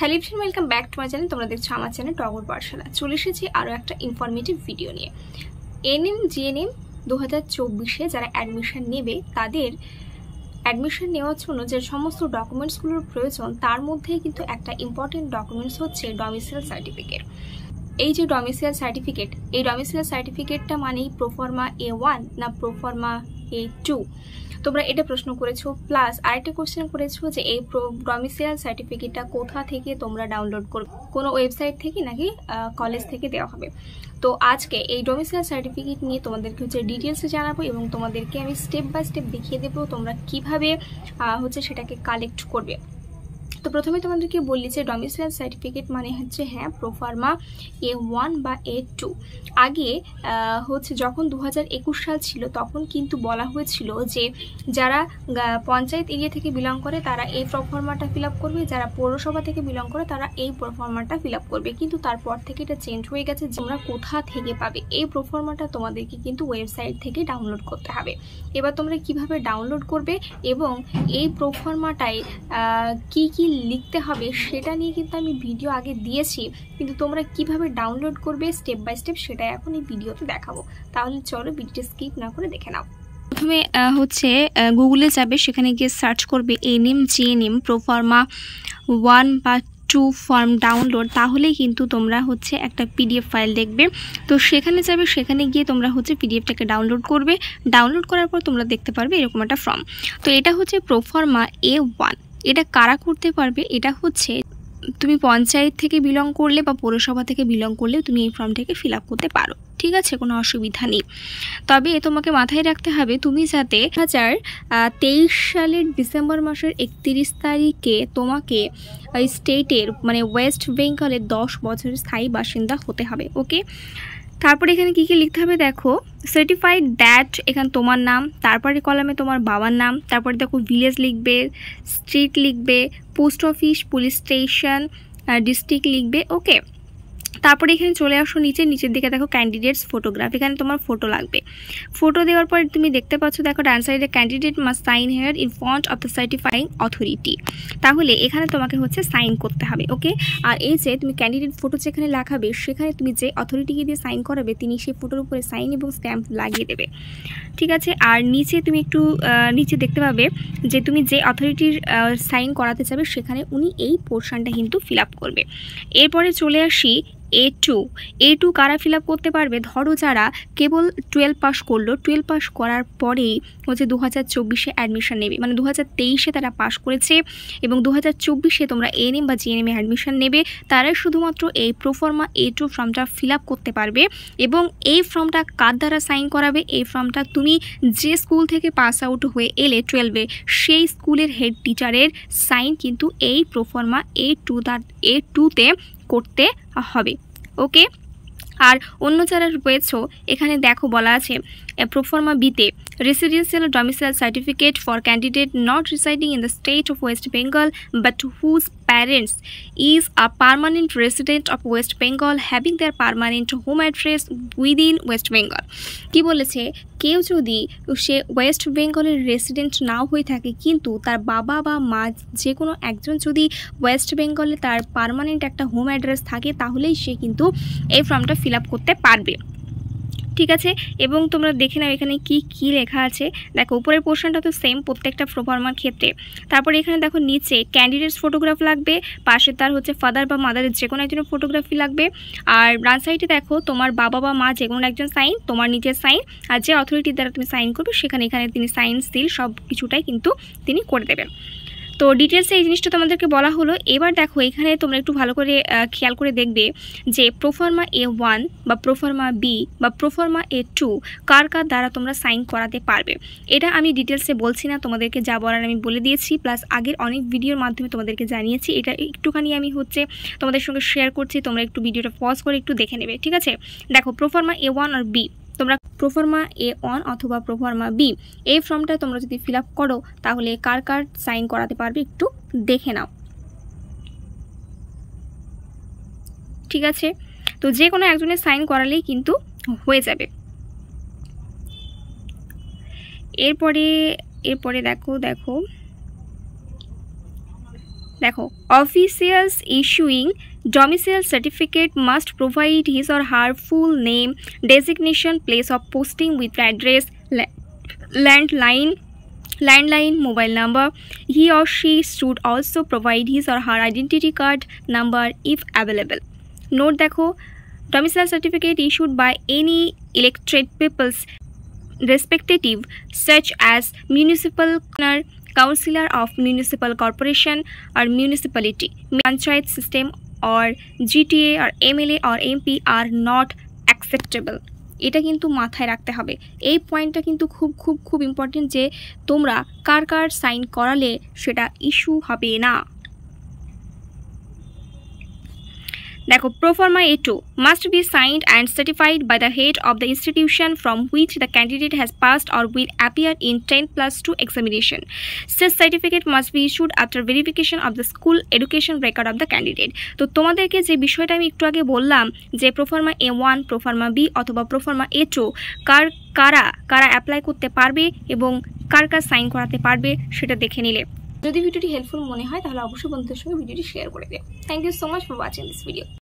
Hello everyone, welcome back to my channel. তোমরা দেখছো আমার চ্যানেল টগর পাঠশালা। চলে এসেছি আরও একটা ইনফরমেটিভ ভিডিও নিয়ে। এনএম জিএনএম 2024-এ যারা অ্যাডমিশন নেবে তাদের অ্যাডমিশন নেওয়ার জন্য যে সমস্ত ডকুমেন্টসগুলোর প্রয়োজন তার মধ্যে কিন্তু একটা ইম্পর্টেন্ট ডকুমেন্টস হচ্ছে ডমিসাইল সার্টিফিকেট। এই যে ডমিসাইল সার্টিফিকেট, এই ডমিসাইল সার্টিফিকেটটা মানেই প্রোফর্মা A1 না প্রোফর্মা A2, তোমরা এটা প্রশ্ন করেছো। প্লাস আরেকটা কোশ্চেন করেছো যে এই ডমিসাইল সার্টিফিকেটটা কোথা থেকে তোমরা ডাউনলোড করবে, কোনো ওয়েবসাইট থেকে নাকি কলেজ থেকে দেওয়া হবে। তো আজকে এই ডমিসাইল সার্টিফিকেট নিয়ে তোমাদেরকে হচ্ছে ডিটেলসে জানাবো এবং তোমাদেরকে আমি স্টেপ বাই স্টেপ দেখিয়ে দেবো তোমরা কিভাবে সেটাকে কালেক্ট করবে। তো প্রথমে তোমাদেরকে বললি যে ডমিসাইল সার্টিফিকেট মানে হচ্ছে প্রোফর্মা A1 বা A2। আগে যখন 2021 সাল ছিল তখন কিন্তু বলা হয়েছিল যে যারা পঞ্চায়েত এরিয়া থেকে বিলং করে তারা এই প্রোফর্মাটা ফিল আপ করবে, যারা পৌরসভা থেকে বিলং করে তারা এই প্রোফর্মাটা ফিল আপ করবে। কিন্তু তারপর থেকে এটা চেঞ্জ হয়ে গেছে। তোমরা কোথা থেকে পাবে এই প্রোফর্মাটা, তোমাদেরকে কিন্তু ওয়েবসাইট থেকে ডাউনলোড করতে হবে। এবার তোমরা কিভাবে ডাউনলোড করবে এবং এই প্রোফর্মাটায় কি কি লিখতে হবে সেটা নিয়ে কিন্তু আমি ভিডিও আগে দিয়েছি, কিন্তু তোমরা কিভাবে ডাউনলোড করবে স্টেপ বাই স্টেপ সেটাই এখন এই ভিডিওতে দেখাবো। তাহলে চলো ভিডিওটা স্কিপ না করে দেখে নাও। প্রথমে গুগলে যাবে, সেখানে গিয়ে সার্চ করবে এনএম জিএনএম প্রোফর্মা 1 বা 2 ফর্ম ডাউনলোড। তাহলেই কিন্তু তোমরা একটা পিডিএফ ফাইল দেখবে। তো সেখানে যাবে, সেখানে গিয়ে তোমরা পিডিএফটাকে ডাউনলোড করবে। ডাউনলোড করার পর তোমরা দেখতে পারবে এরকম একটা ফর্ম। তো এটা প্রোফর্মা A1। এটা কারা করতে পারবে? এটা তুমি পঞ্চায়েত থেকে বিলং করলে বা পৌরসভা থেকে বিলং করলে তুমি এই ফর্মটাকে ফিল আপ করতে পারো, ঠিক আছে, কোনো অসুবিধা নেই। তবে তোমাকে মাথায় রাখতে হবে তুমি যাতে 2023 সালের ডিসেম্বর মাসের 31 তারিখে তোমাকে স্টেটের মানে ওয়েস্ট বেঙ্গলের 10 বছরের স্থায়ী বাসিন্দা হতে হবে। ওকে, তারপরে এখানে কী কী লিখতে হবে দেখো। সার্টিফাইড দ্যাট, এখানে তোমার নাম, তারপরে কলামে তোমার বাবার নাম, তারপরে দেখো ভিলেজ লিখবে, স্ট্রিট লিখবে, post office, police station, district লিখবে। ওকে, তারপরে এখানে চলে আসো নিচের দিকে দেখো ক্যান্ডিডেটস ফটোগ্রাফ, এখানে তোমার ফটো লাগবে। ফটো দেওয়ার পর তুমি দেখতে পাচ্ছ দেখো ডান সাইডে candidate must sign here in front of the certifying authority. তাহলে এখানে তোমাকে সাইন করতে হবে। ওকে, আর এই যে তুমি ক্যান্ডিডেট ফটো যেখানে লাগাবে সেখানে তুমি যে অথরিটিকে দিয়ে সাইন করাবে তিনি সেই ফটোর উপরে সাইন এবং স্ট্যাম্প লাগিয়ে দেবে, ঠিক আছে। আর নিচে তুমি একটু নিচে দেখতে পাবে যে তুমি যে অথরিটির সাইন করাতে চাবে সেখানে উনি এই পোর্শনটা কিন্তু ফিল আপ করবে। এরপরে চলে আসি A2 কারা ফিল আপ করতে পারবে? ধরো যারা কেবল 12 পাস করলো, 12 পাস করার পরেই 2024-এ অ্যাডমিশন নেবে, মানে 2023-এ তারা পাস করেছে এবং 2024-এ তোমরা এনএম বা জিএনএমে অ্যাডমিশন নেবে, তারাই শুধুমাত্র এই প্রোফর্মা A2 ফর্মটা ফিল আপ করতে পারবে। এবং এই ফর্মটা কার দ্বারা সাইন করাবে? এই ফর্মটা তুমি যে স্কুল থেকে পাস আউট হয়ে এলে 12-এ সেই স্কুলের হেড টিচারের সাইন কিন্তু এই প্রোফর্মা A2-তে করতে হবে। ওকে, আর অন্য যারা রয়েছে এখানে দেখো বলা আছে প্রোফর্মা বিতে residential domicile certificate for candidate not residing in the state of West Bengal but whose parents is a permanent resident of West Bengal having their permanent home address within West Bengal. কী বলেছে? কেউ যদি সে ওয়েস্ট বেঙ্গলের রেসিডেন্ট নাও হয়ে থাকে কিন্তু তার বাবা বা মা যে কোনো একজন যদি ওয়েস্ট বেঙ্গলে তার পারমানেন্ট একটা হোম অ্যাড্রেস থাকে তাহলেই সে কিন্তু এই ফর্মটা ফিল আপ করতে পারবে, ঠিক আছে। এবং তোমরা দেখে নাও এখানে কি লেখা আছে। দেখো উপরের পোর্শনটা তো সেম প্রত্যেকটা প্রোফর্মার ক্ষেত্রে। তারপরে এখানে দেখো নিচে ক্যান্ডিডেটস ফটোগ্রাফ লাগবে, পাশে তার ফাদার বা মাদারের যে কোনো একজনের ফটোগ্রাফি লাগবে। আর ডান সাইডে দেখো তোমার বাবা বা মা যে কোনো একজন সাইন, তোমার নিজের সাইন, আর যে অথরিটির দ্বারা তুমি সাইন করবে এখানে তিনি সাইন সিল সব কিছুটাই কিন্তু তিনি করে দেবেন। তো ডিটেলসে এই জিনিসটা তোমাদেরকে বলা হলো। এবার দেখো এখানে তোমরা একটু ভালো করে খেয়াল করে দেখবে যে প্রোফর্মা A1 বা প্রোফর্মা B বা প্রোফর্মা A2 কার দ্বারা তোমরা সাইন করাতে পারবে। এটা আমি ডিটেলসে বলছি না, তোমাদেরকে যা বলার আমি বলে দিয়েছি, প্লাস আগের অনেক ভিডিওর মাধ্যমে তোমাদেরকে জানিয়েছি। এটা একটুখানি আমি তোমাদের সঙ্গে শেয়ার করছি, তোমরা একটু ভিডিওটা পজ করে একটু দেখে নেবে, ঠিক আছে। দেখো প্রোফর্মা A1 আর B, তোমরা প্রোফর্মা A1 অথবা প্রোফর্মা B এই ফর্মটা তোমরা যদি ফিল আপ করো তাহলে কার সাইন করাতে পারবে একটু দেখে নাও, ঠিক আছে। তো যে কোনো একজনের সাইন করালেই কিন্তু হয়ে যাবে। এরপরে দেখো দেখো, officials issuing domicile certificate must provide his or her full name, designation, place of posting with address, landline, mobile number. He or she should also provide his or her identity card number if available. Note দেখো, domicile certificate issued by any elected people's representative such as municipal councillor of municipal corporation or municipality, panchayat system or GTA or MLA or MP are not acceptable. এটা কিন্তু মাথায় রাখতে হবে। এই পয়েন্টটা কিন্তু খুব খুব খুব ইম্পর্টেন্ট যে তোমরা কার কার সাইন করালে সেটা ইস্যু হবে না। দেখো, proforma A2 must be signed and certified by the head of the institution from which the candidate has passed or will appear in 10+2 examination. Such certificate must be issued after verification of the school education record of the candidate. তো তোমাদেরকে যে বিষয়টা আমি একটু আগে বললাম যে proforma A1, proforma B অথবা proforma A2 কারা অ্যাপ্লাই করতে পারবে এবং কার সাইন করাতে পারবে সেটা দেখে নিলে। যদি ভিডিওটি হেল্পফুল মনে হয় তাহলে অবশ্যই বন্ধুদের সঙ্গে ভিডিওটি শেয়ার করে দিও। Thank you so much for watching this video.